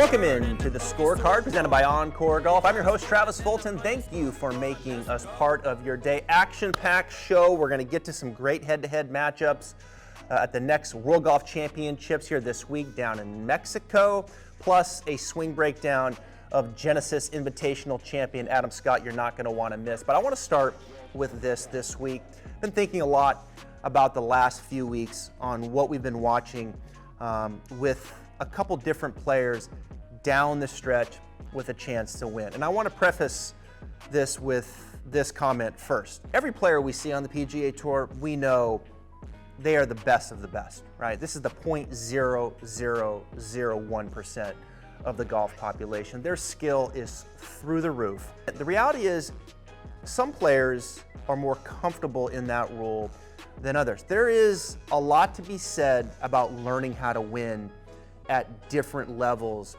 Welcome in to the Scorecard presented by Encore Golf. I'm your host, Travis Fulton. Thank you for making us part of your day. Action-packed show. We're going to get to some great head-to-head matchups at the next World Golf Championships here this week down in Mexico, plus a swing breakdown of Genesis Invitational champion Adam Scott you're not going to want to miss. But I want to start with this week. Been thinking a lot about the last few weeks on what we've been watching with a couple different players down the stretch with a chance to win. And I want to preface this with this comment first. Every player we see on the PGA Tour, we know they are the best of the best, right? This is the 0.0001% of the golf population. Their skill is through the roof. The reality is some players are more comfortable in that role than others. There is a lot to be said about learning how to win at different levels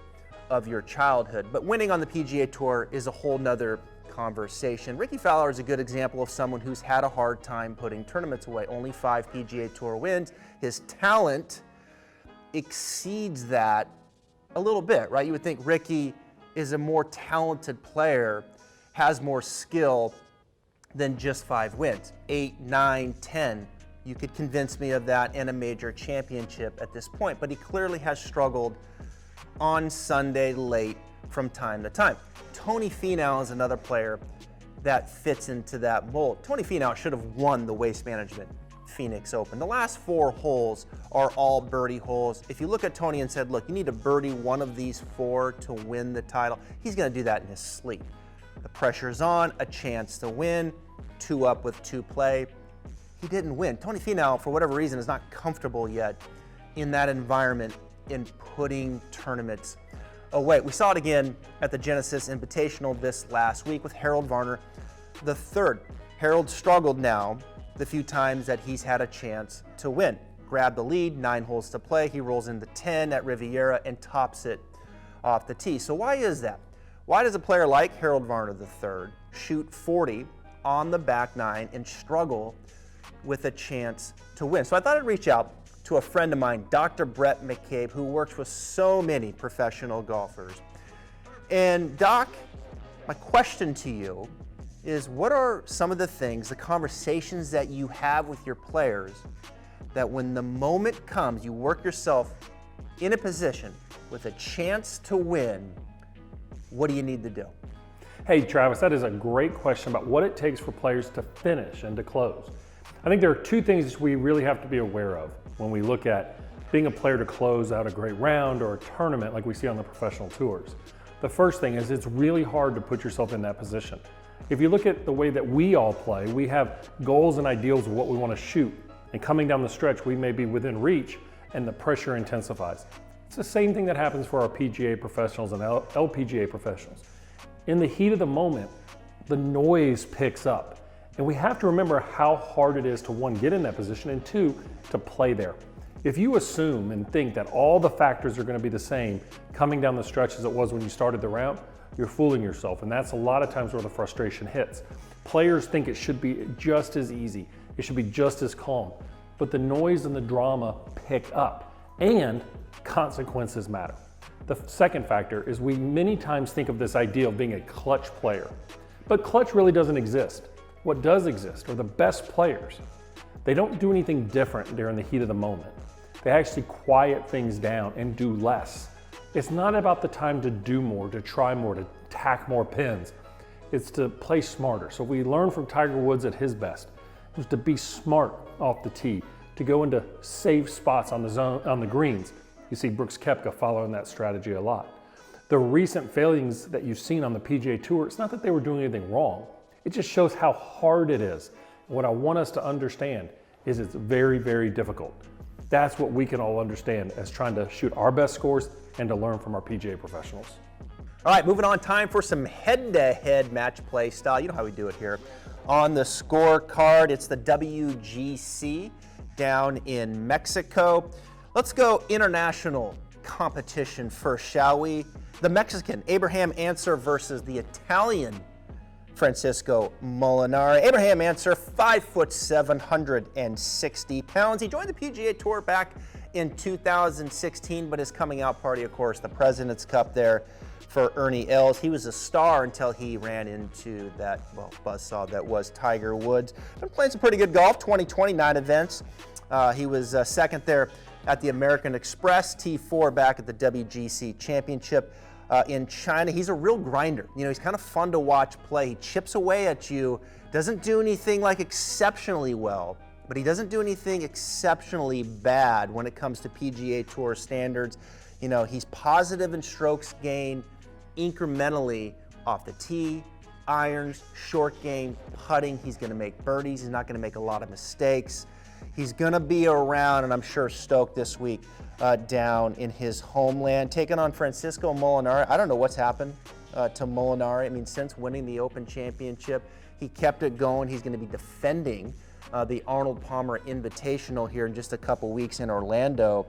of your childhood, but winning on the PGA Tour is a whole nother conversation. Ricky Fowler is a good example of someone who's had a hard time putting tournaments away. Only 5 PGA Tour wins. His talent exceeds that a little bit, right? You would think Ricky is a more talented player, has more skill than just 5 wins. 8, 9, 10. You could convince me of that in a major championship at this point, but he clearly has struggled on Sunday late from time to time. Tony Finau is another player that fits into that mold. Tony Finau should have won the Waste Management Phoenix Open. The last 4 holes are all birdie holes. If you look at Tony and said, look, you need to birdie one of these 4 to win the title, he's going to do that in his sleep. The pressure's on, a chance to win, 2 up with 2 play. He didn't win. Tony Finau, for whatever reason, is not comfortable yet in that environment in putting tournaments away. We saw it again at the Genesis Invitational this last week with Harold Varner III. Harold struggled now the few times that he's had a chance to win. Grabbed the lead, 9 holes to play. He rolls into 10 at Riviera and tops it off the tee. So why is that? Why does a player like Harold Varner III shoot 40 on the back 9 and struggle with a chance to win? So I thought I'd reach out to a friend of mine, Dr. Brett McCabe, who works with so many professional golfers. And Doc, my question to you is, what are some of the things, the conversations that you have with your players that when the moment comes, you work yourself in a position with a chance to win, what do you need to do? Hey Travis, that is a great question about what it takes for players to finish and to close. I think there are 2 things we really have to be aware of when we look at being a player to close out a great round or a tournament like we see on the professional tours. The first thing is it's really hard to put yourself in that position. If you look at the way that we all play, we have goals and ideals of what we want to shoot, and coming down the stretch we may be within reach and the pressure intensifies. It's the same thing that happens for our PGA professionals and LPGA professionals. In the heat of the moment, the noise picks up. And we have to remember how hard it is to 1, get in that position, and 2, to play there. If you assume and think that all the factors are going to be the same coming down the stretch as it was when you started the round, you're fooling yourself. And that's a lot of times where the frustration hits. Players think it should be just as easy. It should be just as calm. But the noise and the drama pick up, and consequences matter. The second factor is we many times think of this idea of being a clutch player. But clutch really doesn't exist. What does exist are the best players. They don't do anything different during the heat of the moment. They actually quiet things down and do less. It's not about the time to do more, to try more, to tack more pins. It's to play smarter. So we learn from Tiger Woods at his best. It was to be smart off the tee, to go into safe spots on the greens. You see Brooks Koepka following that strategy a lot. The recent failings that you've seen on the PGA Tour, it's not that they were doing anything wrong. It just shows how hard it is. What I want us to understand is it's very, very difficult. That's what we can all understand as trying to shoot our best scores and to learn from our PGA professionals. All right, moving on, time for some head-to-head match play style. You know how we do it here on the Scorecard. It's the WGC down in Mexico. Let's go international competition first, shall we? The Mexican Abraham Ancer versus the Italian Francisco Molinari. Abraham Ancer, 5'7", 160 pounds. He joined the PGA Tour back in 2016, but his coming out party, of course, the President's Cup there for Ernie Els. He was a star until he ran into that, well, buzzsaw that was Tiger Woods. Been playing some pretty good golf, 29 events. He was second there at the American Express, T4 back at the WGC Championship in China. He's a real grinder. You know, he's kind of fun to watch play. He chips away at you, doesn't do anything like exceptionally well, but he doesn't do anything exceptionally bad when it comes to PGA Tour standards. You know, he's positive in strokes gained incrementally off the tee, irons, short game, putting. He's going to make birdies. He's not going to make a lot of mistakes. He's going to be around, and I'm sure stoked this week down in his homeland, taking on Francisco Molinari. I don't know what's happened to Molinari. I mean, since winning the Open Championship, he kept it going. He's going to be defending the Arnold Palmer Invitational here in just a couple weeks in Orlando.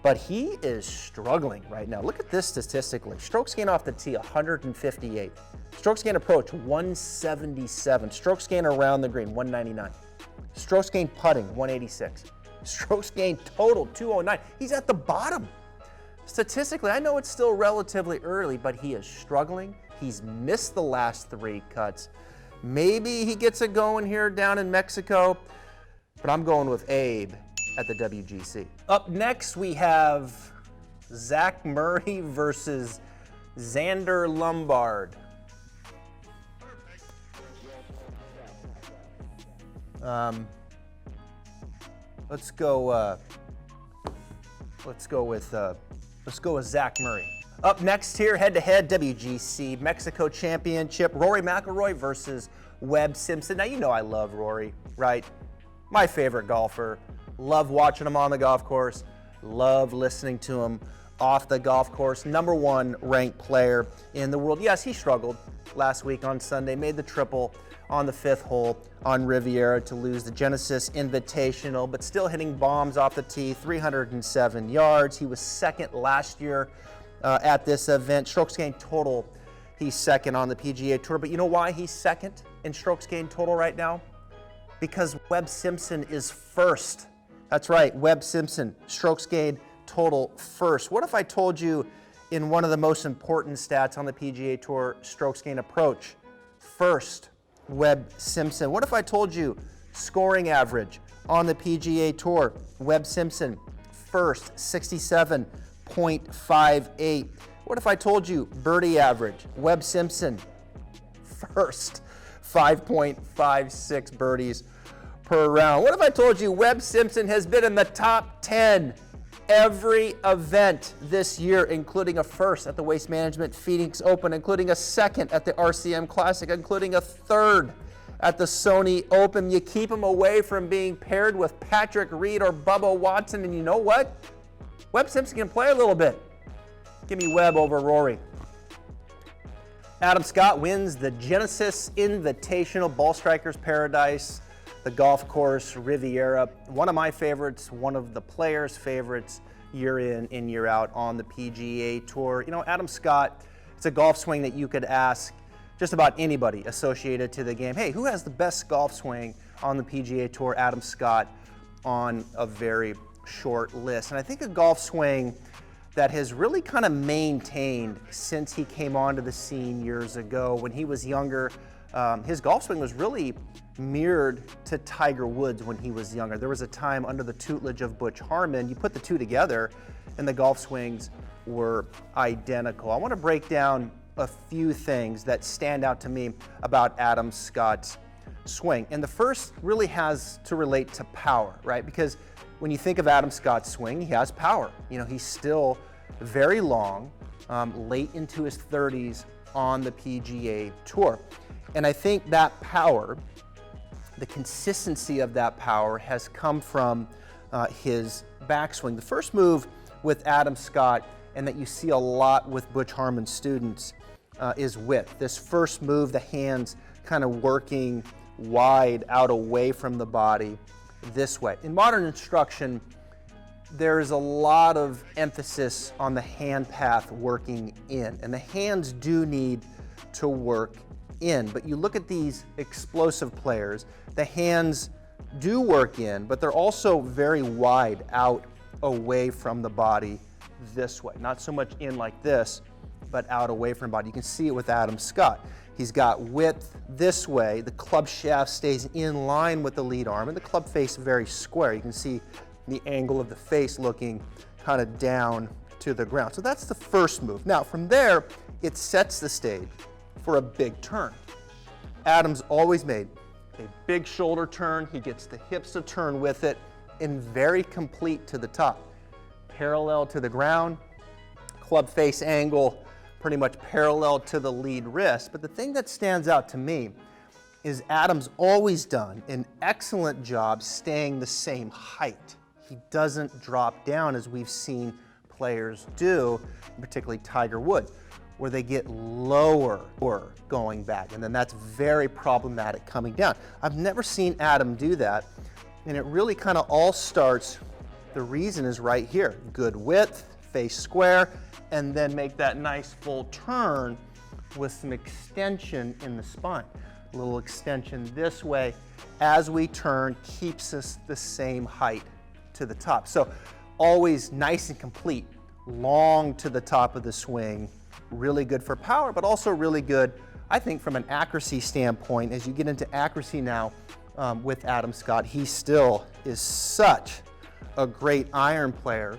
But he is struggling right now. Look at this statistically. Strokes gained off the tee, 158. Strokes gained approach, 177. Strokes gained around the green, 199. Strokes gained putting, 186. Strokes gained total, 209. He's at the bottom. Statistically, I know it's still relatively early, but he is struggling. He's missed the last 3 cuts. Maybe he gets it going here down in Mexico, but I'm going with Abe at the WGC. Up next, we have Zach Murray versus Xander Lombard. Let's go with Zach Murray. Up next here, head-to-head WGC Mexico Championship, Rory McIlroy versus Webb Simpson. Now, you know I love Rory, right? My favorite golfer. Love watching him on the golf course. Love listening to him off the golf course. #1 ranked player in the world. Yes, he struggled last week on Sunday, made the triple on the 5th hole on Riviera to lose the Genesis Invitational, but still hitting bombs off the tee, 307 yards. He was second last year at this event. Strokes gained total, he's second on the PGA Tour. But you know why he's second in strokes gained total right now? Because Webb Simpson is first. That's right, Webb Simpson, strokes gained total first. What if I told you in one of the most important stats on the PGA Tour, strokes gained approach, first, Webb Simpson? What if I told you scoring average on the PGA Tour, Webb Simpson, first, 67.58. What if I told you birdie average, Webb Simpson, first, 5.56 birdies per round? What if I told you Webb Simpson has been in the top 10 every event this year, including a first at the Waste Management Phoenix Open, including a second at the RCM Classic, including a third at the Sony Open? You keep him away from being paired with Patrick Reed or Bubba Watson, and you know what? Webb Simpson can play a little bit. Give me Webb over Rory. Adam Scott wins the Genesis Invitational, Ball Strikers Paradise, the golf course, Riviera. One of my favorites, one of the players' favorites, year in and year out on the PGA Tour. You know, Adam Scott, it's a golf swing that you could ask just about anybody associated to the game. Hey, who has the best golf swing on the PGA Tour? Adam Scott on a very short list. And I think a golf swing that has really kind of maintained since he came onto the scene years ago. When he was younger, his golf swing was really mirrored to Tiger Woods when he was younger. There was a time under the tutelage of Butch Harmon, you put the two together and the golf swings were identical. I want to break down a few things that stand out to me about Adam Scott's swing. And the first really has to relate to power, right? Because when you think of Adam Scott's swing, he has power. You know, he's still very long, late into his 30s on the PGA Tour. And I think that power, the consistency of that power has come from his backswing. The first move with Adam Scott, and that you see a lot with Butch Harmon's students, is width. This first move, the hands kind of working wide out away from the body this way. In modern instruction, there is a lot of emphasis on the hand path working in, and the hands do need to work in. But you look at these explosive players, the hands do work in, but they're also very wide out away from the body this way. Not so much in like this, but out away from the body. You can see it with Adam Scott. He's got width this way. The club shaft stays in line with the lead arm, and the club face very square. You can see the angle of the face looking kind of down to the ground. So that's the first move. Now from there, it sets the stage for a big turn. Adam's always made a big shoulder turn. He gets the hips to turn with it, and very complete to the top. Parallel to the ground, club face angle pretty much parallel to the lead wrist. But the thing that stands out to me is Adam's always done an excellent job staying the same height. He doesn't drop down as we've seen players do, particularly Tiger Woods, where they get lower or going back, and then that's very problematic coming down. I've never seen Adam do that, and it really kind of all starts, the reason is right here. Good width, face square, and then make that nice full turn with some extension in the spine. A little extension this way as we turn keeps us the same height to the top. So always nice and complete, long to the top of the swing, really good for power, but also really good, I think, from an accuracy standpoint. As you get into accuracy now with Adam Scott, he still is such a great iron player.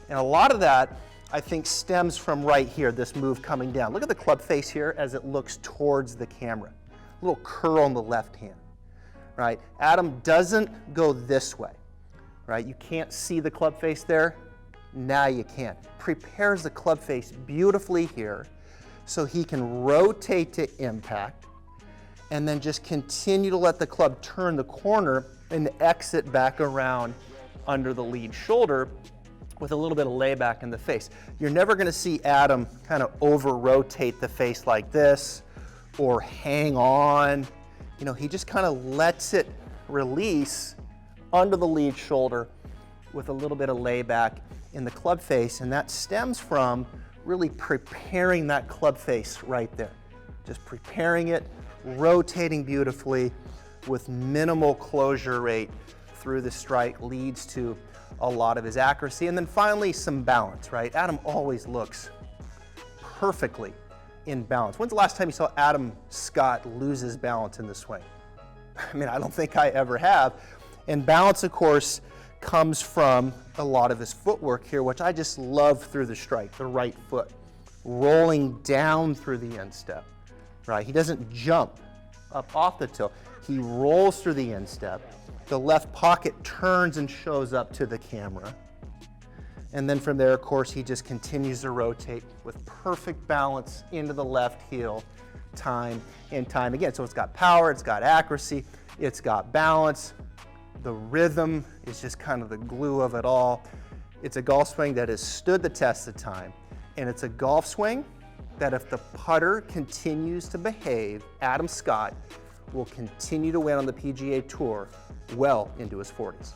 And a lot of that, I think, stems from right here, this move coming down. Look at the club face here as it looks towards the camera. A little curl on the left hand, right? Adam doesn't go this way, right? You can't see the club face there. Now you can. Prepares the club face beautifully here so he can rotate to impact and then just continue to let the club turn the corner and exit back around under the lead shoulder with a little bit of layback in the face. You're never gonna see Adam kind of over-rotate the face like this or hang on. You know, he just kind of lets it release under the lead shoulder with a little bit of layback in the club face, and that stems from really preparing that club face right there. Just preparing it, rotating beautifully with minimal closure rate through the strike leads to a lot of his accuracy. And then finally, some balance, right? Adam always looks perfectly in balance. When's the last time you saw Adam Scott lose his balance in the swing? I mean, I don't think I ever have. And balance, of course, comes from a lot of his footwork here, which I just love through the strike, the right foot, rolling down through the instep, right? He doesn't jump up off the toe. He rolls through the instep. The left pocket turns and shows up to the camera. And then from there, of course, he just continues to rotate with perfect balance into the left heel time and time again. So it's got power, it's got accuracy, it's got balance. The rhythm is just kind of the glue of it all. It's a golf swing that has stood the test of time. And it's a golf swing that if the putter continues to behave, Adam Scott will continue to win on the PGA Tour well into his 40s.